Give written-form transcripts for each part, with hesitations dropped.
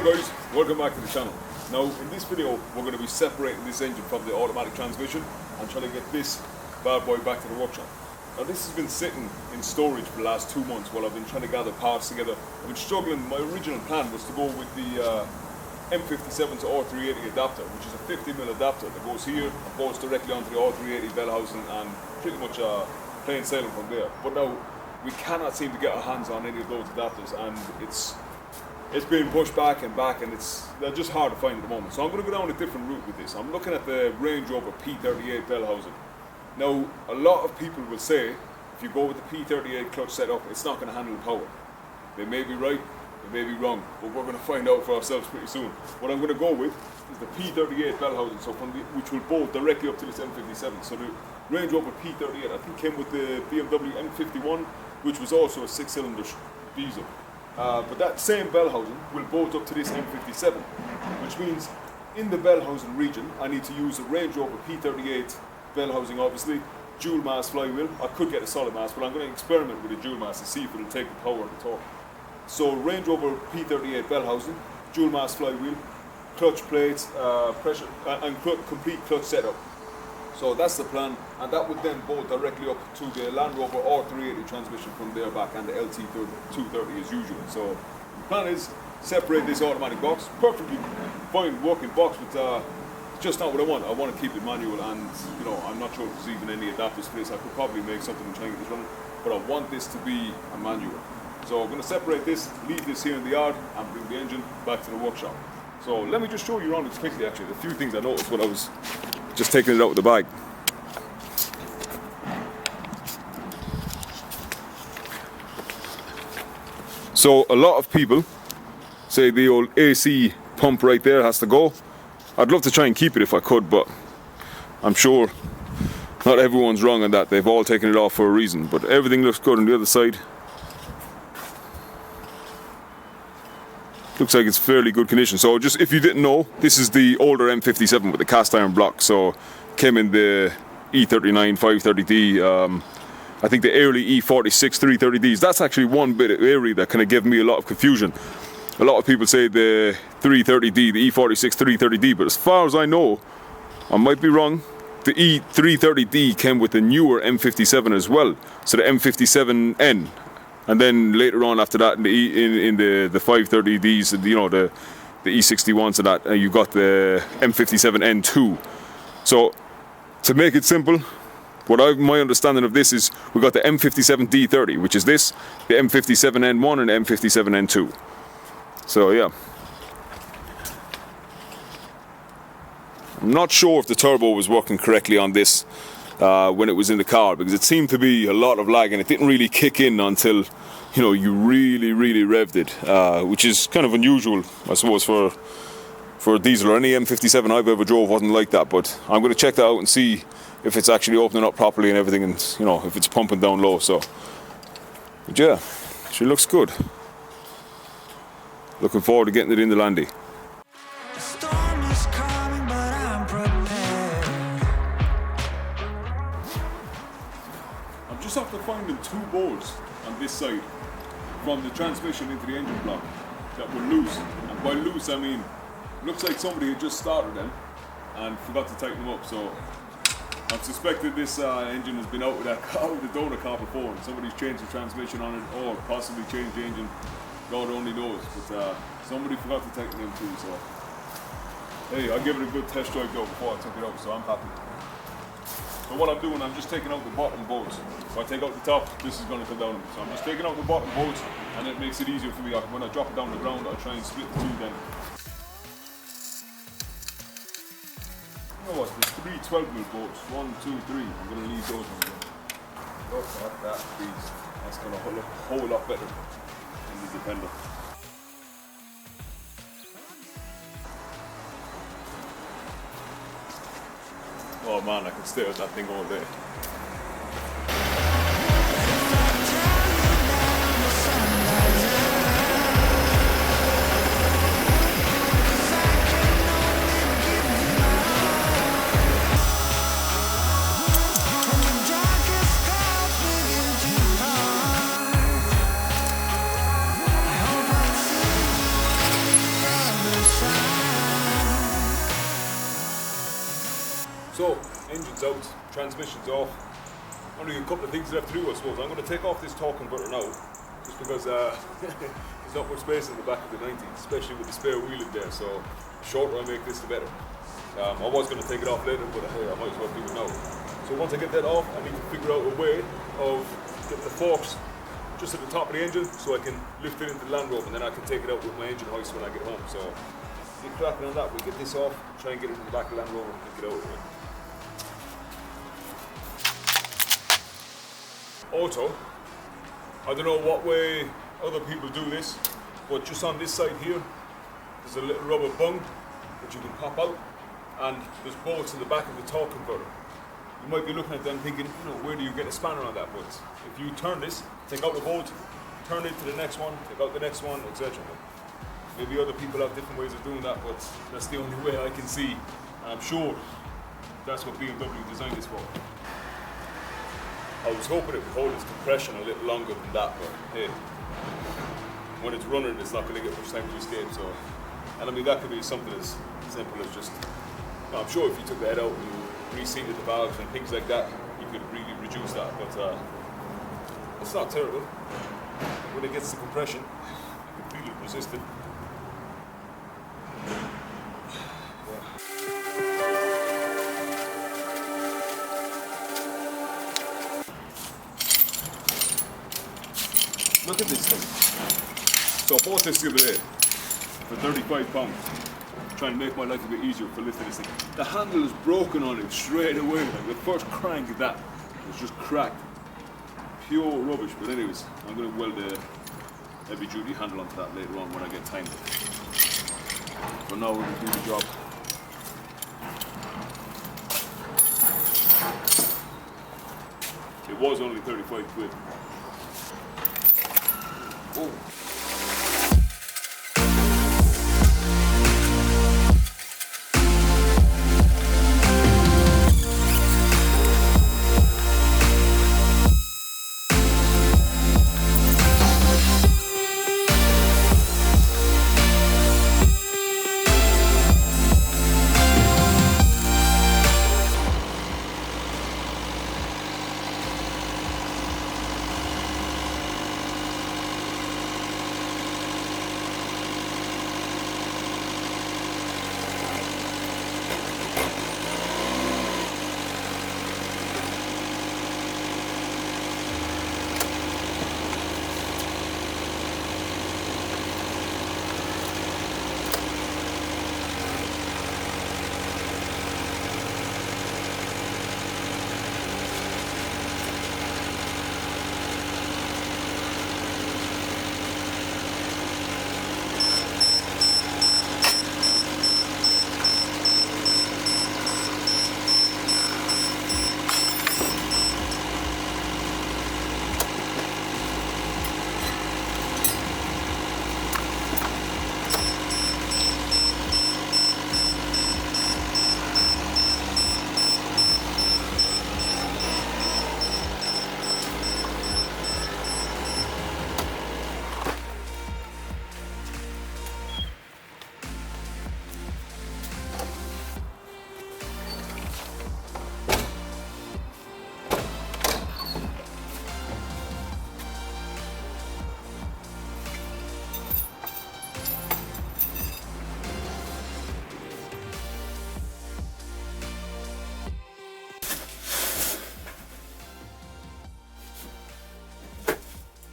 guys, welcome back to the channel. Now in this video we're going to be separating this engine from the automatic transmission and trying to get this bad boy back to the workshop. Now this has been sitting in storage for the last 2 months while I've been trying to gather parts together. I've been struggling. My original plan was to go with the M57 to R380 adapter, which is a 50mm adapter that goes here and goes directly onto the R380 bell housing and pretty much plain sailing from there. But now we cannot seem to get our hands on any of those adapters, and it's being pushed back and they're just hard to find at the moment. So I'm going to go down a different route with this. I'm looking at the Range Rover P38 bell housing. Now a lot of people will say if you go with the P38 clutch setup, it's not going to handle power. They may be right, they may be wrong, but we're going to find out for ourselves pretty soon. What I'm going to go with is the P38 bell housing, so which will bolt directly up to this M57. So the Range Rover P38 I think came with the BMW M51, which was also a 6-cylinder diesel. But that same bell housing will bolt up to this M57, which means in the bell housing region I need to use a Range Rover P38 bell housing, obviously, dual mass flywheel. I could get a solid mass, but I'm going to experiment with a dual mass to see if it'll take the power and the torque. So Range Rover P38 bell housing, dual mass flywheel, clutch plates, pressure and complete clutch setup. So that's the plan, and that would then bolt directly up to the Land Rover R380 transmission from there back, and the LT230 as usual. So the plan is separate this automatic box, perfectly fine working box, but just not what I want. I want to keep it manual, and you know, I'm not sure if there's even any adapters for this. I could probably make something and try and get this running, but I want this to be a manual. So I'm going to separate this, leave this here in the yard, and bring the engine back to the workshop. So let me just show you around it quickly. Actually, a few things I noticed when I was just taking it out of the bag. So a lot of people say the old AC pump right there has to go. I'd love to try and keep it if I could, but I'm sure not everyone's wrong on that. They've all taken it off for a reason, but everything looks good on the other side. Looks like it's fairly good condition. So just if you didn't know, this is the older M57 with the cast iron block. So came in the E39 530D, I think the early E46 330Ds. That's actually one bit of area that kind of gave me a lot of confusion. A lot of people say the 330D, the E46 330D, but as far as I know, I might be wrong, the E330D came with the newer M57 as well. So the M57N. And then later on after that, in the 530Ds, you know, the E61s and that, you got the M57N2. So to make it simple, my understanding of this is we got the M57D30, which is this, the M57N1 and the M57N2. So yeah. I'm not sure if the turbo was working correctly on this when it was in the car, because it seemed to be a lot of lag and it didn't really kick in until, you know, you really revved it, which is kind of unusual, I suppose, for a diesel. Or any M57 I've ever drove wasn't like that, but I'm going to check that out and see if it's actually opening up properly and everything, and you know, if it's pumping down low. So but yeah, she looks good. Looking forward to getting it in the landy. Just after finding 2 bolts on this side from the transmission into the engine block that were loose, and by loose I mean looks like somebody had just started them and forgot to tighten them up. So I've suspected this engine has been out with the donor car before, and somebody's changed the transmission on it, or possibly changed the engine, God only knows, but somebody forgot to tighten them too. So hey, I gave it a good test drive though before I took it out, so I'm happy. So what I'm doing, I'm just taking out the bottom bolts. If I take out the top, this is going to come down. So I'm just taking out the bottom bolts, and it makes it easier for me. When I drop it down the ground, I'll try and split the two then. You know what, there's 3 12mm bolts. 1, 2, 3. I'm going to leave those ones in. Look at that piece. That's going to look a whole lot better in the Defender. Oh man, I could stare at that thing all day. So, engine's out, transmission's off. Only a couple of things left to do, I suppose. I'm going to take off this torque converter now, just because there's not much space in the back of the 90, especially with the spare wheel in there. So, the shorter I make this, the better. I was going to take it off later, but hey, I might as well do it now. So once I get that off, I need to figure out a way of getting the forks just at the top of the engine so I can lift it into the Land Rover, and then I can take it out with my engine hoist when I get home. So get cracking on that. We'll get this off, try and get it in the back of the Land Rover and get it out of here. Also, I don't know what way other people do this, but just on this side here, there's a little rubber bung that you can pop out, and there's bolts in the back of the torque converter. You might be looking at them thinking, where do you get a spanner on that? But if you turn this, take out the bolt, turn it to the next one, take out the next one, etc. Maybe other people have different ways of doing that, but that's the only way I can see. And I'm sure that's what BMW designed this for. I was hoping it would hold its compression a little longer than that, but hey, when it's running, it's not going to get much time to escape. So, and I mean, that could be something as simple as just, I'm sure if you took the head out and you reseated the valves and things like that, you could really reduce that, but it's not terrible. When it gets to compression, you can feel it resistant. Look at this thing. So I bought this the other day for £35. Trying to make my life a bit easier for lifting this thing. The handle is broken on it straight away. Like the first crank of that was just cracked. Pure rubbish. But anyways, I'm going to weld a heavy duty handle onto that later on when I get time. For now, we're going to do the job. It was only 35 quid. Oh.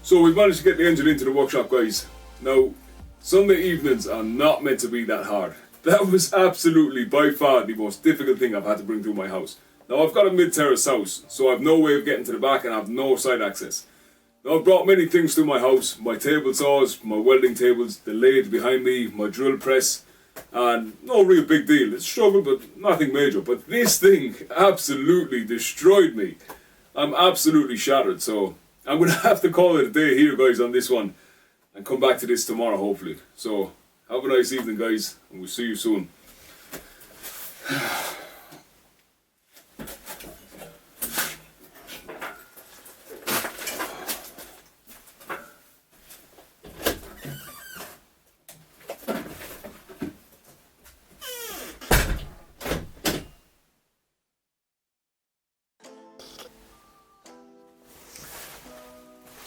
So we've managed to get the engine into the workshop, guys. Now, Sunday evenings are not meant to be that hard. That was absolutely by far the most difficult thing I've had to bring through my house. Now I've got a mid-terrace house, so I've no way of getting to the back and I have no side access. Now I've brought many things through my house, my table saws, my welding tables, the lathe behind me, my drill press, and no real big deal. It's a struggle, but nothing major. But this thing absolutely destroyed me. I'm absolutely shattered, so I'm going to have to call it a day here, guys, on this one, and come back to this tomorrow, hopefully. So, have a nice evening, guys, and we'll see you soon.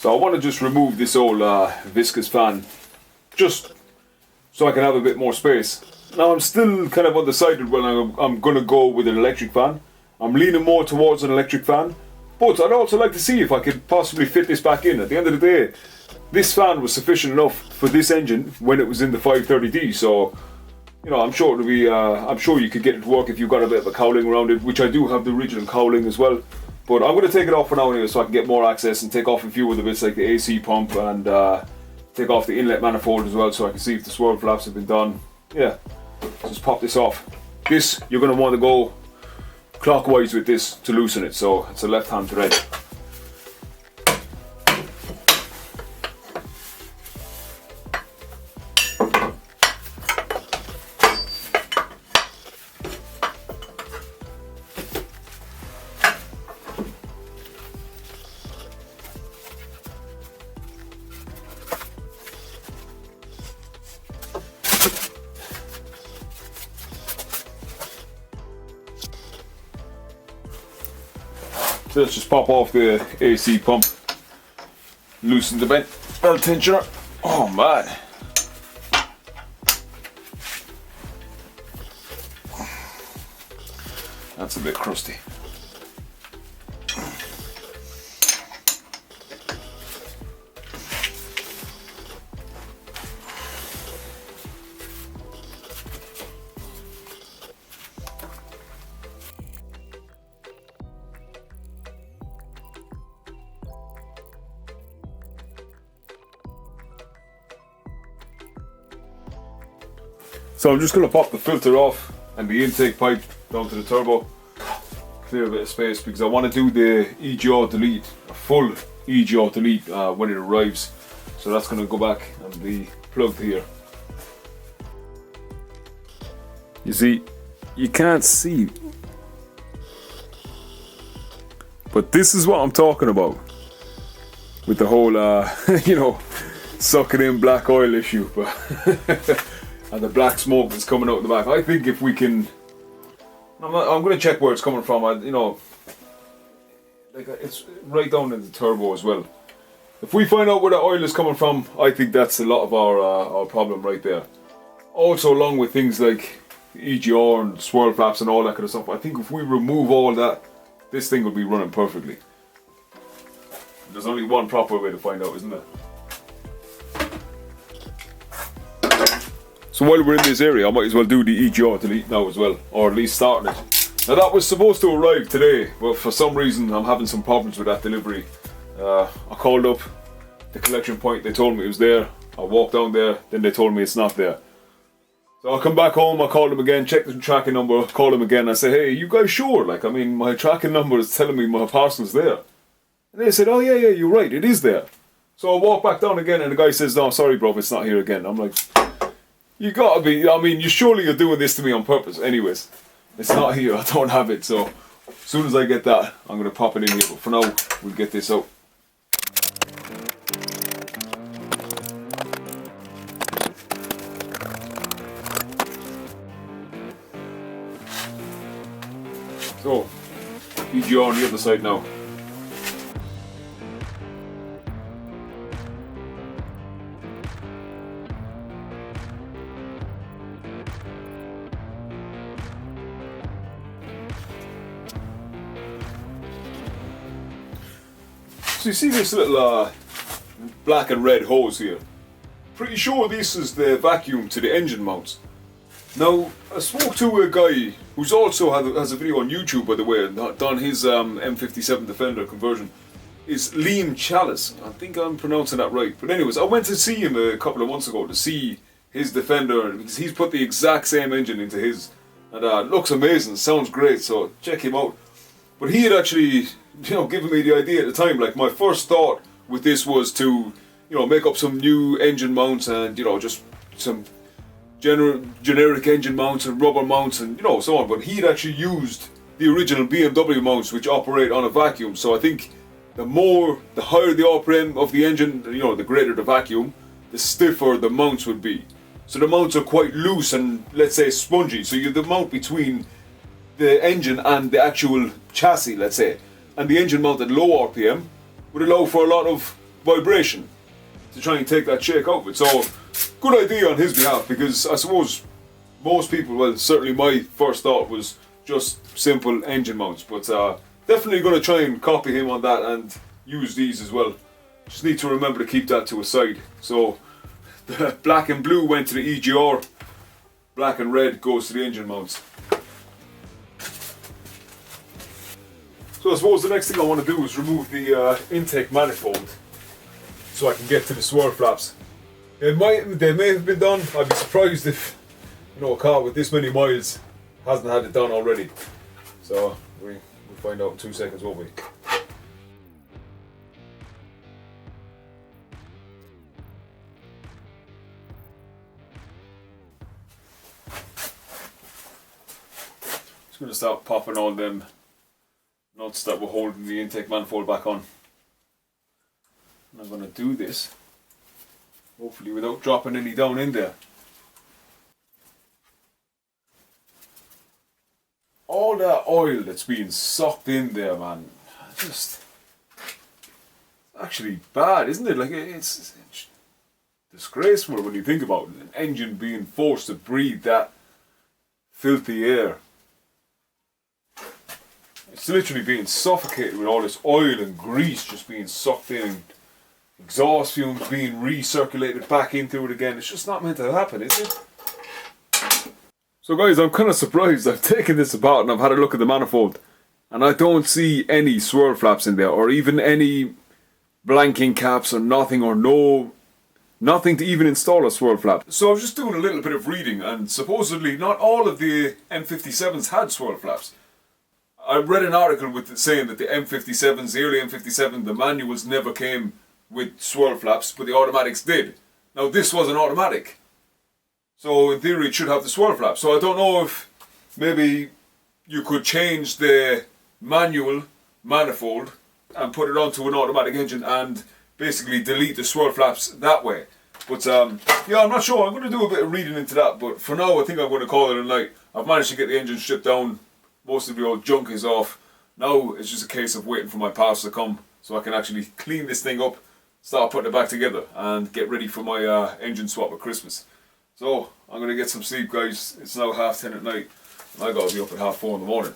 So I want to just remove this old viscous fan, just so I can have a bit more space. Now I'm still kind of undecided when I'm going to go with an electric fan. I'm leaning more towards an electric fan, but I'd also like to see if I could possibly fit this back in. At the end of the day, this fan was sufficient enough for this engine when it was in the 530D, so you know, I'm sure it'll be. I'm sure you could get it to work if you've got a bit of a cowling around it, which I do have the original cowling as well. But I'm going to take it off for now anyway, so I can get more access and take off a few of the bits like the AC pump and take off the inlet manifold as well, so I can see if the swirl flaps have been done. Yeah, just pop this off. This, you're going to want to go clockwise with this to loosen it, so it's a left-hand thread. So let's just pop off the AC pump, loosen the belt tensioner. Oh man, that's a bit crusty. So I'm just going to pop the filter off and the intake pipe down to the turbo, clear a bit of space because I want to do the EGR delete, a full EGR delete when it arrives. So that's going to go back and be plugged here. You see, you can't see, but this is what I'm talking about with the whole, you know, sucking in black oil issue. But and the black smoke that's coming out the back. I think if we can, I'm going to check where it's coming from. You know, like it's right down in the turbo as well. If we find out where the oil is coming from, I think that's a lot of our problem right there. Also, along with things like EGR and swirl flaps and all that kind of stuff, I think if we remove all that, this thing will be running perfectly. There's only one proper way to find out, isn't there? So while we're in this area, I might as well do the EGR delete now as well, or at least starting it. Now that was supposed to arrive today, but for some reason I'm having some problems with that delivery. I called up the collection point, they told me it was there. I walked down there, then they told me it's not there. So I come back home, I called them again, checked the tracking number, called them again, I said, hey, you guys sure? Like, I mean, my tracking number is telling me my parcel's there. And they said, oh yeah, you're right, it is there. So I walk back down again and the guy says, no, sorry bro, it's not here again. I'm like, you gotta be, I mean, you're doing this to me on purpose. Anyways, it's not here, I don't have it, so as soon as I get that, I'm gonna pop it in here, but for now, we'll get this out. So, EGR on the other side now. So you see this little black and red hose here? Pretty sure this is the vacuum to the engine mounts. Now, I spoke to a guy who's also has a video on YouTube, by the way, and done his M57 Defender conversion. Is Liam Chalice. I think I'm pronouncing that right. But anyways, I went to see him a couple of months ago to see his Defender, because he's put the exact same engine into his. And it looks amazing, sounds great, so check him out. But he had actually, given me the idea at the time. Like, my first thought with this was to, make up some new engine mounts and, just some generic engine mounts and rubber mounts and, so on. But he had actually used the original BMW mounts, which operate on a vacuum. So I think the higher the RPM of the engine, the greater the vacuum, the stiffer the mounts would be. So the mounts are quite loose and, let's say, spongy. So you have the mount between the engine and the actual chassis, let's say. And the engine mount at low RPM would allow for a lot of vibration to try and take that shake out of it. So good idea on his behalf, because I suppose most people, well certainly my first thought was just simple engine mounts, but definitely going to try and copy him on that and use these as well. Just need to remember to keep that to a side. So the black and blue went to the EGR, black and red goes to the engine mounts. So I suppose the next thing I want to do is remove the intake manifold so I can get to the swirl flaps. They may have been done. I'd be surprised if, you know, a car with this many miles hasn't had it done already. So we'll find out in 2 seconds, won't we? Just going to start popping all them nuts that were holding the intake manifold back on. And I'm going to do this, hopefully without dropping any down in there. All that oil that's being sucked in there, man, just actually bad, isn't it? Like, it's disgraceful when you think about it. An engine being forced to breathe that filthy air. It's literally being suffocated with all this oil and grease just being sucked in, exhaust fumes being recirculated back into it again. It's just not meant to happen, is it? So guys, I'm kind of surprised. I've taken this apart and I've had a look at the manifold, and I don't see any swirl flaps in there, or even any blanking caps, or nothing, or nothing to even install a swirl flap. So I was just doing a little bit of reading, and supposedly not all of the M57s had swirl flaps. I read an article with it saying that the M57s, the early M57, the manuals never came with swirl flaps, but the automatics did. Now this was an automatic, so in theory it should have the swirl flap. So I don't know if maybe you could change the manual manifold and put it onto an automatic engine and basically delete the swirl flaps that way. But yeah, I'm not sure. I'm going to do a bit of reading into that, but for now I think I'm going to call it a night. I've managed to get the engine stripped down. Most of the old junk is off. Now it's just a case of waiting for my parts to come so I can actually clean this thing up, start putting it back together, and get ready for my engine swap at Christmas. So I'm going to get some sleep, guys. It's now 10:30 at night and I got to be up at 4:30 in the morning.